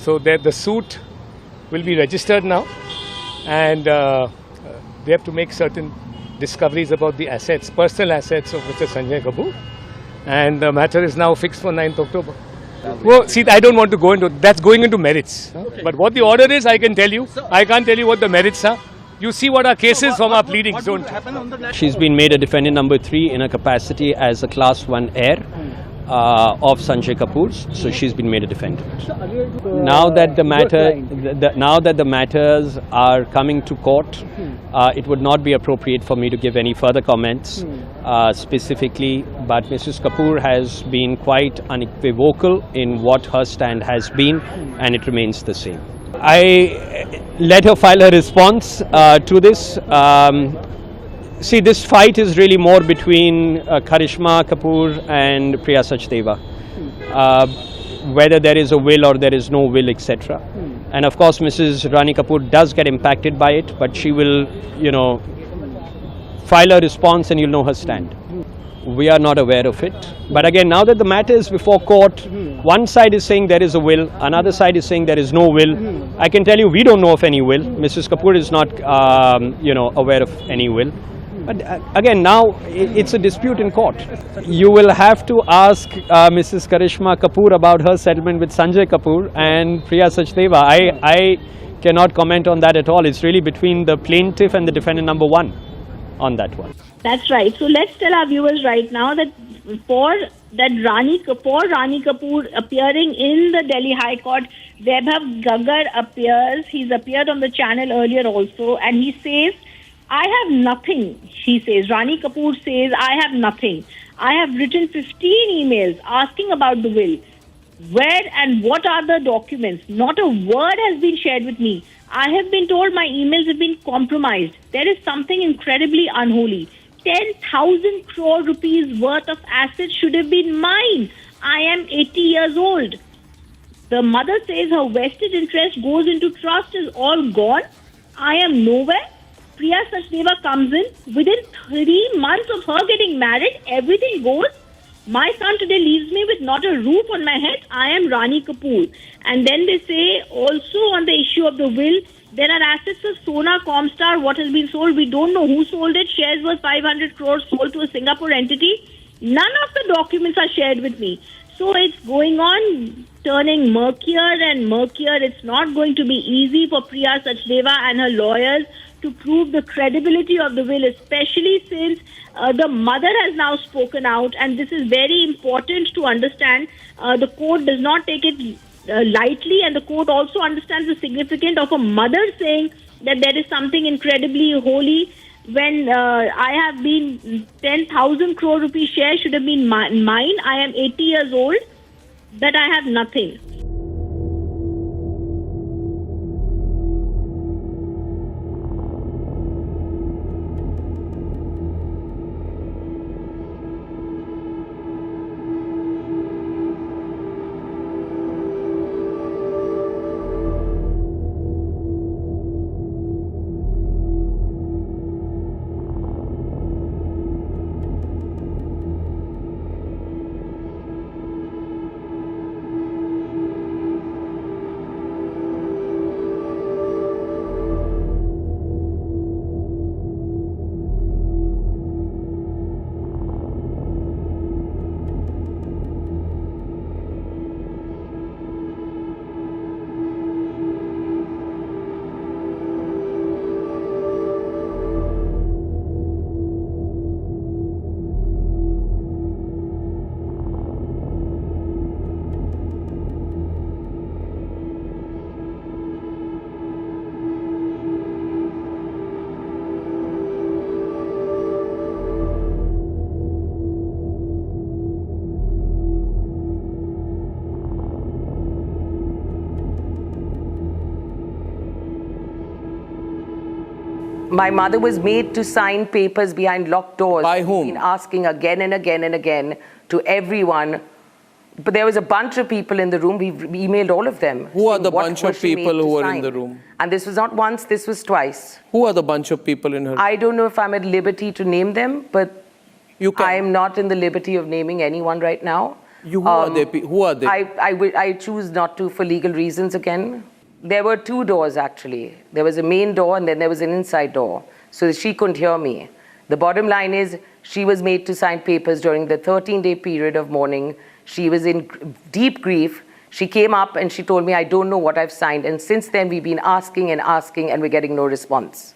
So the suit will be registered now, and they have to make certain discoveries about the assets, personal assets of Mr. Sunjay Kapur, and the matter is now fixed for 9th October. Well, see, I don't want to go into, that's going into merits. Okay. But what the order is, I can tell you. I can't tell you what the merits are. You see what our cases from our pleadings, don't you? She's been made a defendant number 3 in her capacity as a class 1 heir of Sunjay Kapur. So she's been made a defendant. Now that the matters are coming to court, it would not be appropriate for me to give any further comments specifically. But Mrs. Kapoor has been quite unequivocal in what her stand has been, and it remains the same. I let her file her response to this. See, this fight is really more between Karisma Kapoor and Priya Sachdev. Whether there is a will or there is no will, etc. And of course, Mrs. Rani Kapoor does get impacted by it, but she will, file her response and you'll know her stand. We are not aware of it. But again, now that the matter is before court, one side is saying there is a will, another side is saying there is no will. I can tell you we don't know of any will. Mrs. Kapoor is not, aware of any will. But again, now it's a dispute in court. You will have to ask Mrs. Karisma Kapoor about her settlement with Sunjay Kapur and Priya Sachdev. I cannot comment on that at all. It's really between the plaintiff and the defendant number 1 on that one. That's right. So let's tell our viewers right now that Rani Kapoor appearing in the Delhi High Court, Vaibhav Gaggar appears. He's appeared on the channel earlier also, and he says, I have nothing, he says. Rani Kapoor says, I have nothing. I have written 15 emails asking about the will. Where and what are the documents? Not a word has been shared with me. I have been told my emails have been compromised. There is something incredibly unholy. 10,000 crore rupees worth of assets should have been mine. I am 80 years old. The mother says her vested interest goes into trust is all gone. I am nowhere. Priya Sachdeva comes in. Within 3 months of her getting married, everything goes. My son today leaves me with not a roof on my head. I am Rani Kapoor. And then they say also on the issue of the will, there are assets of Sona Comstar, what has been sold. We don't know who sold it. Shares worth 500 crores sold to a Singapore entity. None of the documents are shared with me. So it's going on, turning murkier and murkier. It's not going to be easy for Priya Sachdeva and her lawyers to prove the credibility of the will, especially since the mother has now spoken out, and this is very important to understand. The court does not take it lightly, and the court also understands the significance of a mother saying that there is something incredibly holy when I have been 10,000 crore rupee share should have been mine. I am 80 years old, that I have nothing. My mother was made to sign papers behind locked doors. By whom? Been asking again and again and again to everyone. But there was a bunch of people in the room. We emailed all of them. Who are the bunch of people who were in the room? And this was not once, this was twice. Who are the bunch of people in her room? I don't know if I'm at liberty to name them, but You can. I am not in the liberty of naming anyone right now. Who are they? Who are they? I choose not to for legal reasons again. There were two doors actually. There was a main door and then there was an inside door. So she couldn't hear me. The bottom line is she was made to sign papers during the 13-day period of mourning. She was in deep grief. She came up and she told me, I don't know what I've signed. And since then we've been asking and we're getting no response.